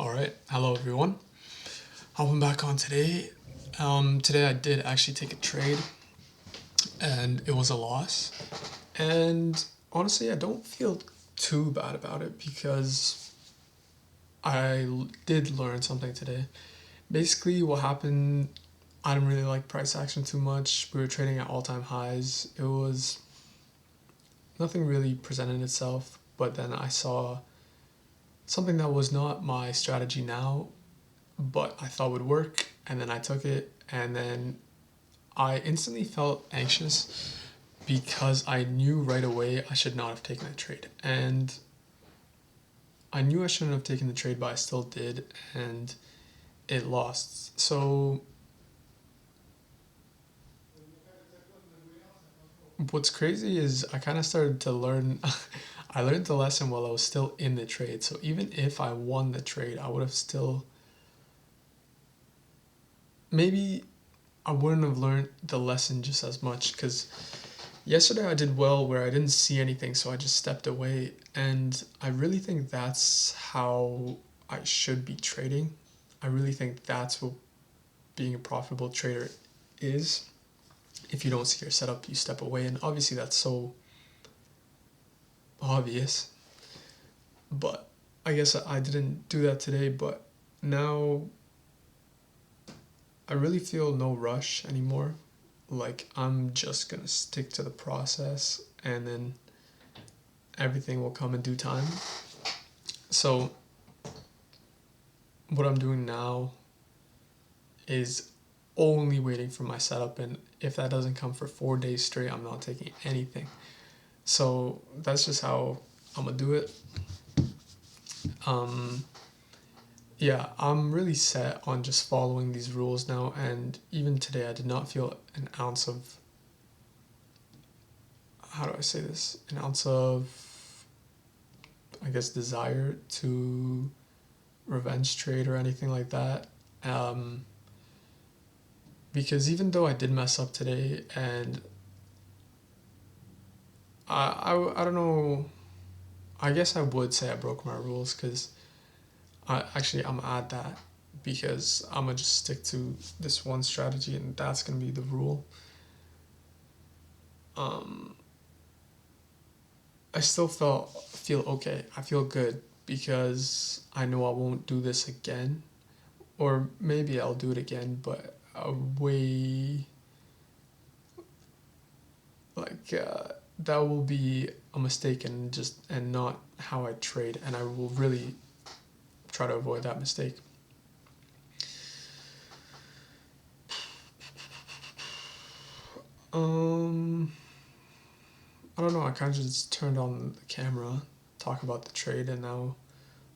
All right, hello everyone. Hopping back on today. Today I did actually take a trade, and it was a loss. And honestly, I don't feel too bad about it because did learn something today. Basically, what happened, I didn't really like price action too much. We were trading at all-time highs. It was nothing really presented itself, but then I saw something that was not my strategy now, but I thought would work, and then I took it, and then I instantly felt anxious because I knew right away I should not have taken the trade. And I knew I shouldn't have taken the trade, but I still did, and it lost. So what's crazy is I kind of started to learn. I learned the lesson while I was still in the trade. So even if I won the trade, I would have still maybe I wouldn't have learned the lesson just as much because yesterday I did well where I didn't see anything, so I just stepped away. And I really think that's how I should be trading. I really think that's what being a profitable trader is. If you don't see your setup, you step away. And obviously, that's so obvious. But I guess I didn't do that today. But now I really feel no rush anymore. Like, I'm just gonna stick to the process and then everything will come in due time. So, what I'm doing now is only waiting for my setup, and if that doesn't come for 4 days straight, I'm not taking anything. So, that's just how I'm gonna do it. Um, yeah, I'm really set on just following these rules now, and even today, I did not feel an ounce of how do I say this? An ounce of, I guess, desire to revenge trade or anything like that. Um, because even though I did mess up today, and I don't know, I guess I would say I broke my rules because I'm gonna add that because I'm gonna just stick to this one strategy and that's gonna be the rule. Um, I still feel okay. I feel good because I know I won't do this again, or maybe I'll do it again, but a way like that will be a mistake and not how I trade, and I will really try to avoid that mistake. Um, I don't know. I kind of just turned on the camera, talk about the trade, and now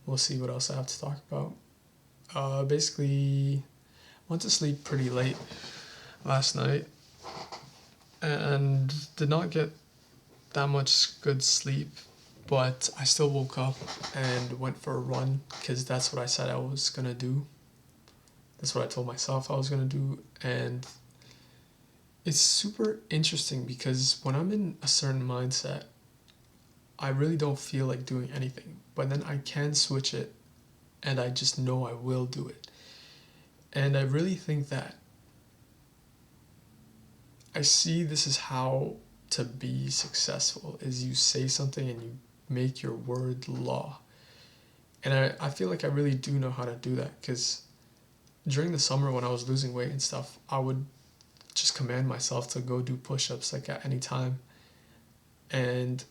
we'll see what else I have to talk about. Basically, went to sleep pretty late last night and did not get that much good sleep, but I still woke up and went for a run because that's what I said I was gonna do. That's what I told myself I was gonna do, and it's super interesting because when I'm in a certain mindset, I really don't feel like doing anything, but then I can switch it and I just know I will do it. And I really think that I see this is how to be successful is you say something and you make your word law. And I feel like I really do know how to do that because during the summer when I was losing weight and stuff, I would just command myself to go do push-ups like at any time, and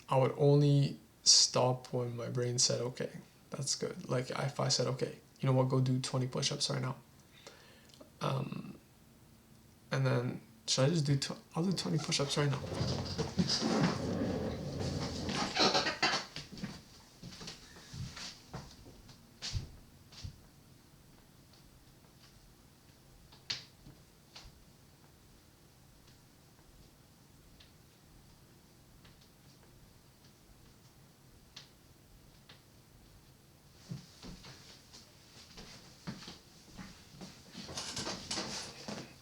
I would only stop when my brain said okay, that's good. Like if I said okay, you know what, go do 20 push-ups right now, um, and then should I just do I'll do 20 push-ups right now.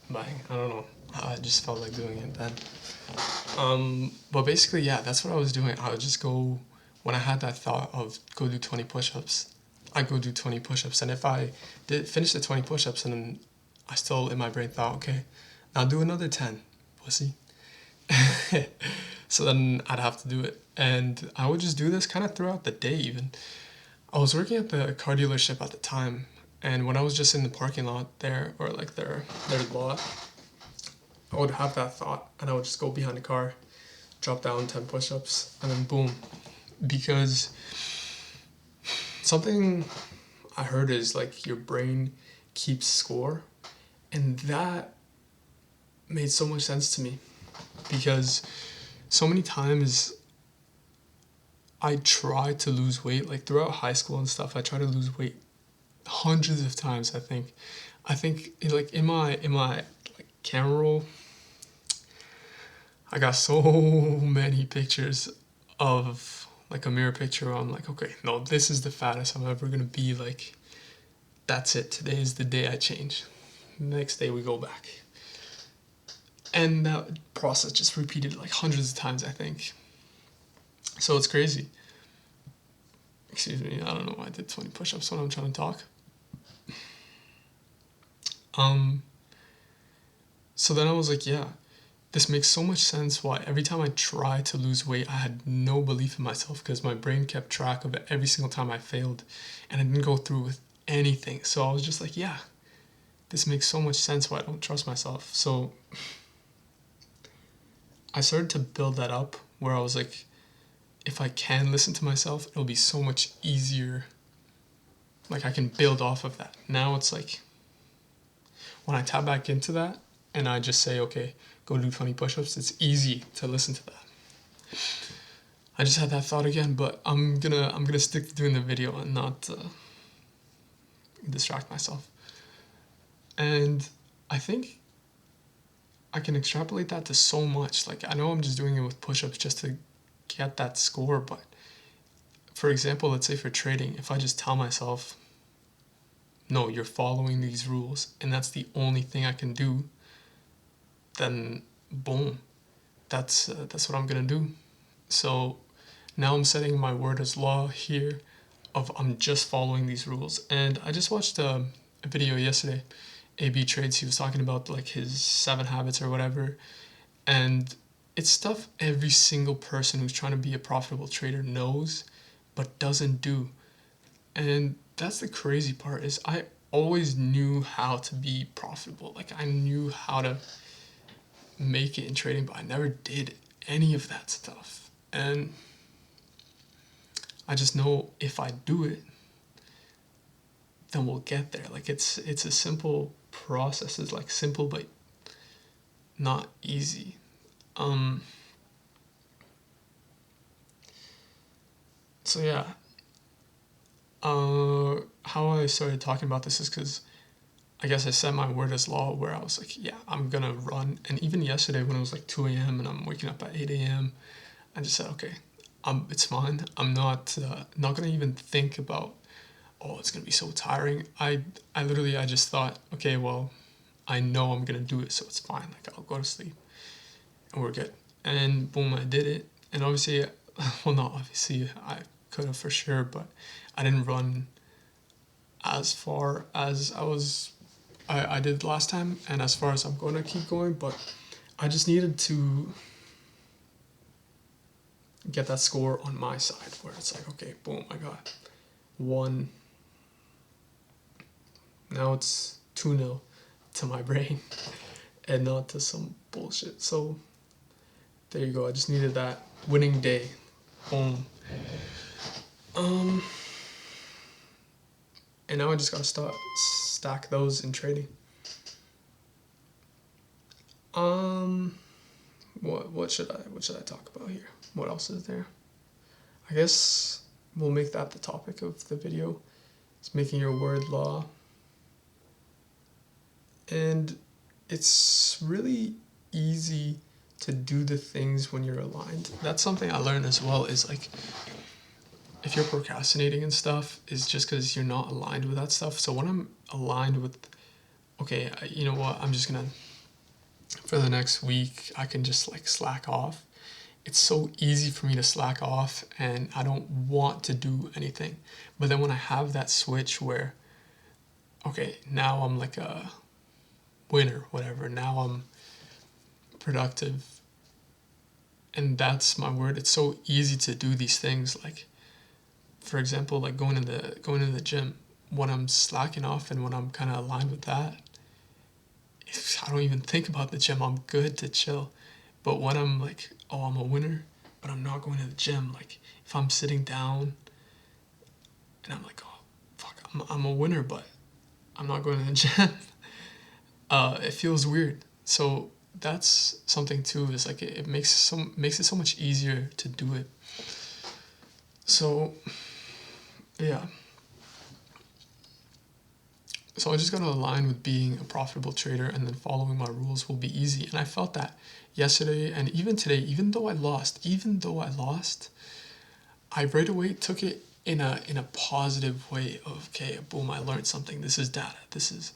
Bang, I don't know, I just felt like doing it then. But basically, yeah, that's what I was doing. I would just go when I had that thought of go do 20 push-ups. I go do 20 push-ups, and if I did finish the 20 push-ups and then I still in my brain thought, okay, now do another 10, pussy. So then I'd have to do it, and I would just do this kind of throughout the day. Even I was working at the car dealership at the time, and when I was just in the parking lot there, or like their lot, I would have that thought, and I would just go behind the car, drop down 10 push-ups, and then boom. Because something I heard is like your brain keeps score, and that made so much sense to me, because so many times I tried to lose weight, like throughout high school and stuff. I tried to lose weight hundreds of times. I think like in my like camera roll, I got so many pictures of like a mirror picture where I'm like, okay, no, this is the fattest I'm ever gonna be. Like, that's it. Today is the day I change. Next day we go back. And that process just repeated like hundreds of times, I think. So it's crazy. Excuse me, I don't know why I did 20 push-ups when I'm trying to talk. So then I was like, yeah, this makes so much sense why every time I tried to lose weight, I had no belief in myself, because my brain kept track of it every single time I failed, and I didn't go through with anything. So I was just like, yeah, this makes so much sense why I don't trust myself. So I started to build that up where I was like, if I can listen to myself, it'll be so much easier. Like, I can build off of that. Now it's like, when I tap back into that and I just say, okay, go do 20 push-ups, it's easy to listen to that. I just had that thought again, but I'm gonna stick to doing the video and not distract myself. And I think I can extrapolate that to so much. Like, I know I'm just doing it with push-ups just to get that score, but for example, let's say for trading, if I just tell myself, no, you're following these rules, and that's the only thing I can do, then boom, that's what I'm gonna do. So now I'm setting my word as law here of I'm just following these rules. And I just watched a video yesterday, AB Trades. He was talking about like his 7 habits or whatever, and it's stuff every single person who's trying to be a profitable trader knows but doesn't do. And that's the crazy part, is I always knew how to be profitable. Like, I knew how to make it in trading, but I never did any of that stuff. And I just know if I do it, then we'll get there. Like, it's a simple process. It's like simple but not easy. So yeah, how I started talking about this is because I guess I set my word as law, where I was like, yeah, I'm gonna run. And even yesterday when it was like 2 a.m. and I'm waking up at 8 a.m., I just said, okay, it's fine. I'm not gonna even think about, oh, it's gonna be so tiring. I just thought, okay, well, I know I'm gonna do it, so it's fine. Like, I'll go to sleep and we're good. And boom, I did it. And obviously, well, not obviously, I could have for sure, but I didn't run as far as I did last time, and as far as I'm going to keep going, but I just needed to get that score on my side, where it's like, okay, boom, I got 1. Now it's 2-0 to my brain and not to some bullshit. So there you go. I just needed that winning day. Boom. And now I just gotta stack those in trading. What should I talk about here? What else is there? I guess we'll make that the topic of the video. It's making your word law. And it's really easy to do the things when you're aligned. That's something I learned as well, is like, if you're procrastinating and stuff, is just because you're not aligned with that stuff. So when I'm aligned with, okay, you know what, I'm just gonna, for the next week, I can just like slack off it's so easy for me to slack off and I don't want to do anything. But then when I have that switch where, okay, now I'm like a winner, whatever, now I'm productive, and that's my word. It's so easy to do these things. Like, for example, like going to the gym. When I'm slacking off and when I'm kind of aligned with that, I don't even think about the gym. I'm good to chill. But when I'm like, oh, I'm a winner, but I'm not going to the gym. Like, if I'm sitting down and I'm like, oh, fuck, I'm a winner, but I'm not going to the gym. It feels weird. So that's something too. Is like it makes it so much easier to do it. So yeah. So I just gotta align with being a profitable trader, and then following my rules will be easy. And I felt that yesterday and even today. Even though I lost, I right away took it in a positive way of, okay, boom, I learned something. This is data. This is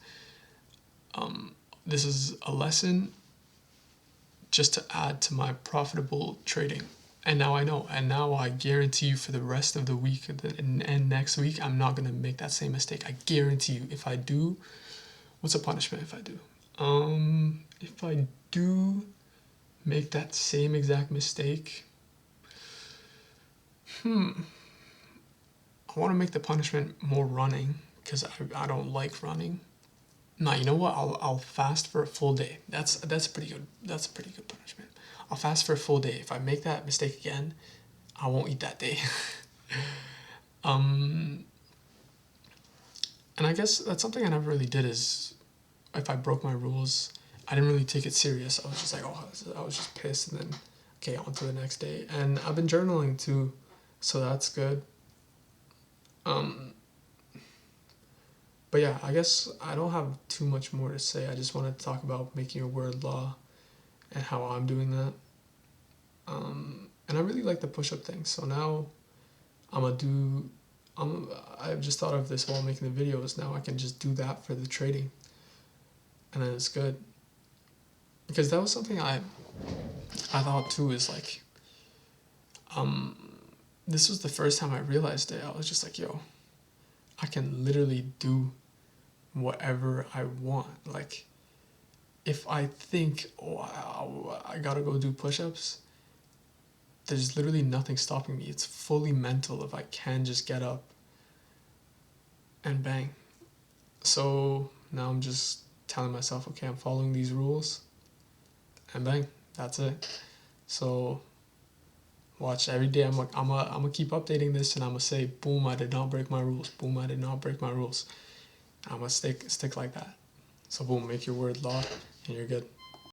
a lesson just to add to my profitable trading. And now I know. And now I guarantee you for the rest of the week and next week, I'm not going to make that same mistake. I guarantee you. If I do, what's a punishment if I do? If I do make that same exact mistake, I want to make the punishment more running because I don't like running. Nah, you know what? I'll fast for a full day. That's pretty good. That's a pretty good punishment. I'll fast for a full day. If I make that mistake again, I won't eat that day. um, and I guess that's something I never really did. Is if I broke my rules, I didn't really take it serious. I was just like, oh, I was just pissed, and then okay, on to the next day. And I've been journaling too, so that's good. Um, but yeah, I guess I don't have too much more to say. I just wanted to talk about making your word law and how I'm doing that. And I really like the push-up thing. So now I'm gonna do. I've just thought of this while making the videos. Now I can just do that for the trading, and then it's good. Because that was something I thought too. Is like, this was the first time I realized it. I was just like, yo, I can literally do whatever I want. Like, if I think, oh, I gotta go do push-ups, there's literally nothing stopping me. It's fully mental if I can just get up and bang. So now I'm just telling myself, okay, I'm following these rules, and bang, that's it. So watch every day. I'm gonna keep updating this, and I'm gonna say, boom, I did not break my rules. Boom, I did not break my rules. I'm gonna stick like that. So boom, make your word law, and you're good.